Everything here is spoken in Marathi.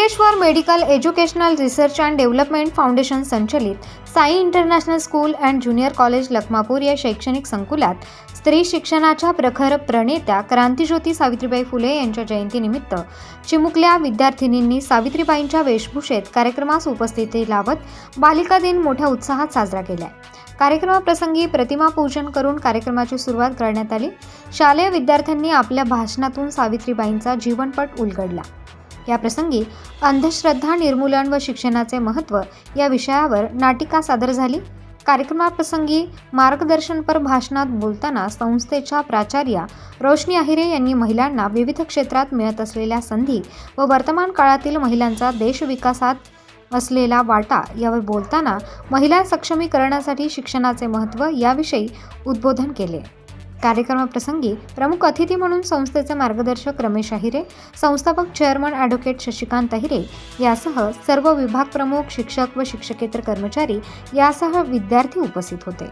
Ankleshwar medical educational research and development foundation संचलित Sai international school and junior college Lakhmapur या शैक्षणिक संकुलात स्त्री शिक्षणाच्या प्रखर प्रणेत्या क्रांतिज्योती सावित्रीबाई फुले यांच्या जयंतीनिमित्त चिमुकल्या विद्यार्थिनींनी सावित्रीबाईंच्या वेशभूषेत कार्यक्रमास उपस्थिती लावत बालिका दिन मोठ्या उत्साहात साजरा केला। कार्यक्रमाप्रसंगी प्रतिमा पूजन करून कार्यक्रमाची सुरुवात करण्यात आली। शालेय विद्यार्थ्यांनी आपल्या भाषणातून सावित्रीबाईंचा जीवनपट उलगडला। या प्रसंगी अंधश्रद्धा निर्मूलन व शिक्षणाचे महत्त्व या विषयावर नाटिका सादर झाली। कार्यक्रमाप्रसंगी मार्गदर्शनपर भाषणात बोलताना संस्थेच्या प्राचार्या रोशनी आहिरे यांनी महिलांना विविध क्षेत्रात मिळत असलेल्या संधी व वर्तमान काळातील महिलांचा देश विकासात असलेला वाटा यावर बोलताना महिला सक्षमीकरणासाठी शिक्षणाचे महत्त्व याविषयी उद्बोधन केले। कार्यक्रमाप्रसंगी प्रमुख अतिथी म्हणून संस्थेचे मार्गदर्शक रमेश आहिरे, संस्थापक चेअरमन ॲडव्होकेट शशिकांत आहिरे यासह सर्व विभाग प्रमुख, शिक्षक व शिक्षकेतर कर्मचारी यासह विद्यार्थी उपस्थित होते।